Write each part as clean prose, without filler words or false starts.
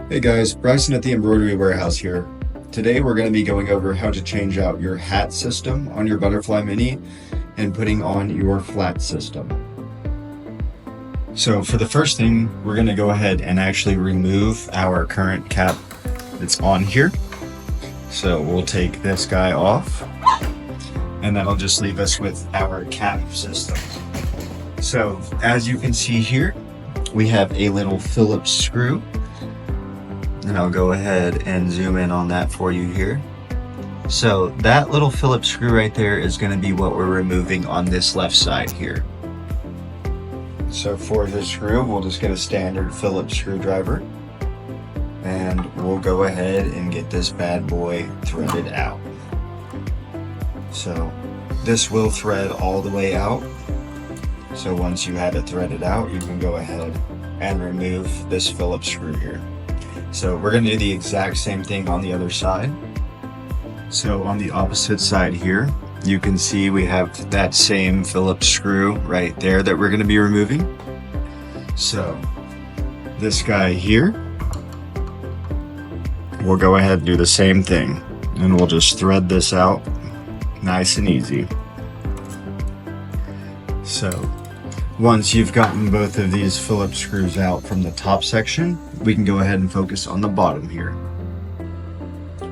Hey guys, Bryson at the Embroidery Warehouse here. Today we're going to be going over how to change out your hat system on your Butterfly Mini and putting on your flat system. So for the first thing, we're going to go ahead and actually remove our current cap that's on here. So we'll take this guy off and that'll just leave us with our cap system. So as you can see here, we have a little Phillips screw. And I'll go ahead and zoom in on that for you here. So that little Phillips screw right there is going to be what we're removing on this left side here. So for this screw, we'll just get a standard Phillips screwdriver and we'll go ahead and get this bad boy threaded out. So this will thread all the way out. So once you have it threaded out, you can go ahead and remove this Phillips screw here. So we're going to do the exact same thing on the other side. So on the opposite side here, you can see we have that same Phillips screw right there that we're going to be removing. So this guy here, we'll go ahead and do the same thing. And we'll just thread this out nice and easy. So once you've gotten both of these Phillips screws out from the top section, we can go ahead and focus on the bottom here.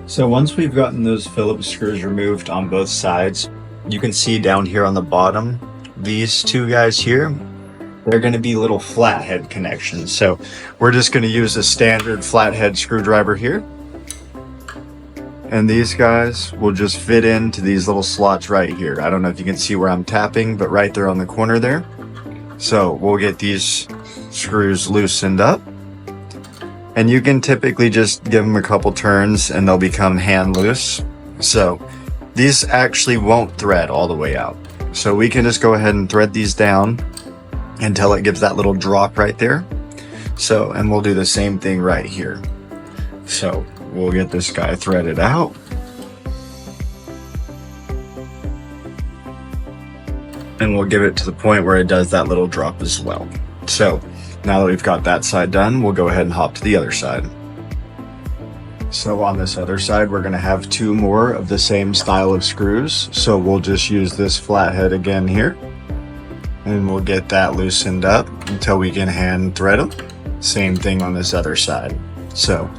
So once we've gotten those Phillips screws removed on both sides, you can see down here on the bottom, these two guys here, they're going to be little flathead connections. So we're just going to use a standard flathead screwdriver here. And these guys will just fit into these little slots right here. I don't know if you can see where I'm tapping, but right there on the corner there. So we'll get these screws loosened up, and you can typically just give them a couple turns and they'll become hand loose. So these actually won't thread all the way out. So we can just go ahead and thread these down until it gives that little drop right there. So, and we'll do the same thing right here. So we'll get this guy threaded out. And we'll give it to the point where it does that little drop as well. So now that we've got that side done, we'll go ahead and hop to the other side. So on this other side, we're going to have two more of the same style of screws. So we'll just use this flathead again here. And we'll get that loosened up until we can hand thread them. Same thing on this other side. So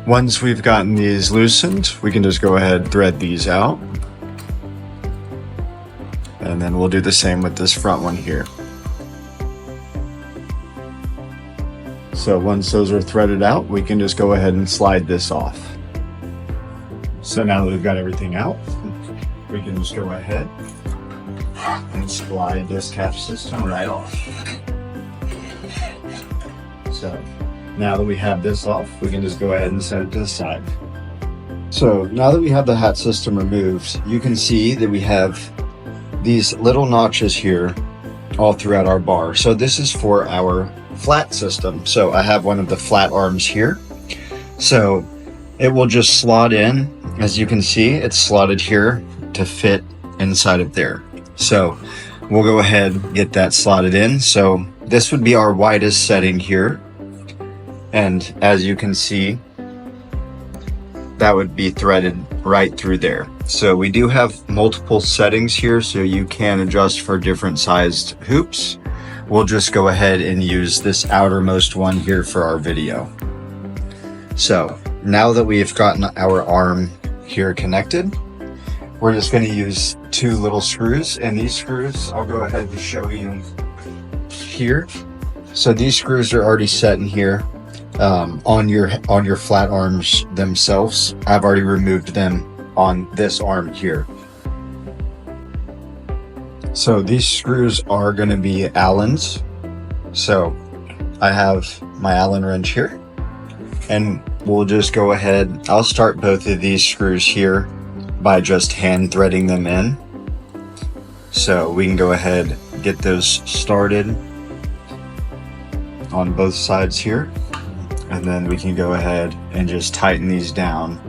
once we've gotten these loosened, we can just go ahead and thread these out. And then we'll do the same with this front one here. So once those are threaded out, we can just go ahead and slide this off. So now that we've got everything out, we can just go ahead and slide this cap system right off. So now that we have this off, we can just go ahead and set it to the side. So now that we have the hat system removed, you can see that we have these little notches here all throughout our bar. So this is for our flat system. So I have one of the flat arms here. So it will just slot in. As you can see, it's slotted here to fit inside of there. So we'll go ahead and get that slotted in. So this would be our widest setting here. And as you can see, that would be threaded right through there. So we do have multiple settings here, so you can adjust for different sized hoops. We'll just go ahead and use this outermost one here for our video. So now that we've gotten our arm here connected, we're just going to use two little screws, and these screws I'll go ahead and show you here. So these screws are already set in here on your flat arms themselves. I've already removed them on this arm here. So these screws are going to be Allens. So I have my Allen wrench here, and we'll just go ahead. I'll start both of these screws here by just hand threading them in. So we can go ahead, get those started on both sides here. And then we can go ahead and just tighten these down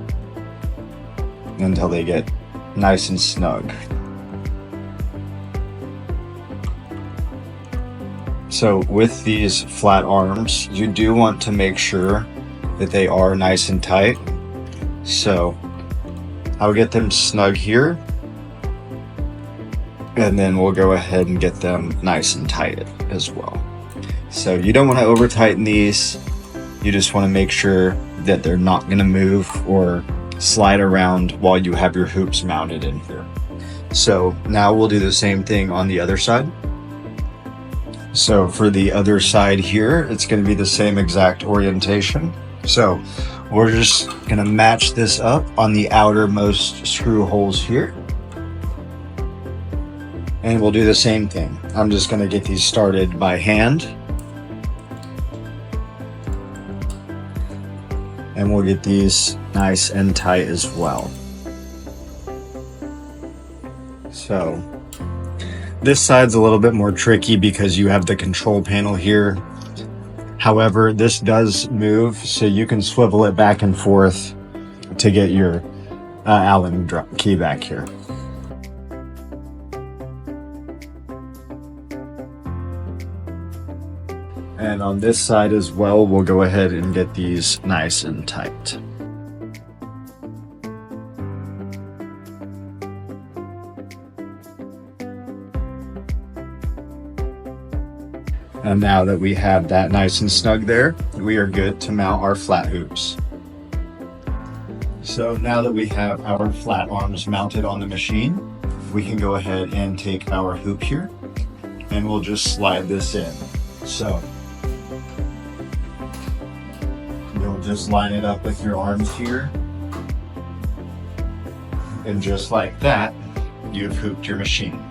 until they get nice and snug. So with these flat arms, you do want to make sure that they are nice and tight. So I'll get them snug here, and then we'll go ahead and get them nice and tight as well. So you don't want to over tighten these. You just want to make sure that they're not going to move or slide around while you have your hoops mounted in here. So now we'll do the same thing on the other side. So for the other side here, it's going to be the same exact orientation. So we're just going to match this up on the outermost screw holes here. And we'll do the same thing. I'm just going to get these started by hand. And we'll get these nice and tight as well. So this side's a little bit more tricky because you have the control panel here. However, this does move, so you can swivel it back and forth to get your Allen key back here. And on this side as well, we'll go ahead and get these nice and tight. And now that we have that nice and snug there, we are good to mount our flat hoops. So now that we have our flat arms mounted on the machine, we can go ahead and take our hoop here and we'll just slide this in. So you'll just line it up with your arms here. And just like that, you've hooped your machine.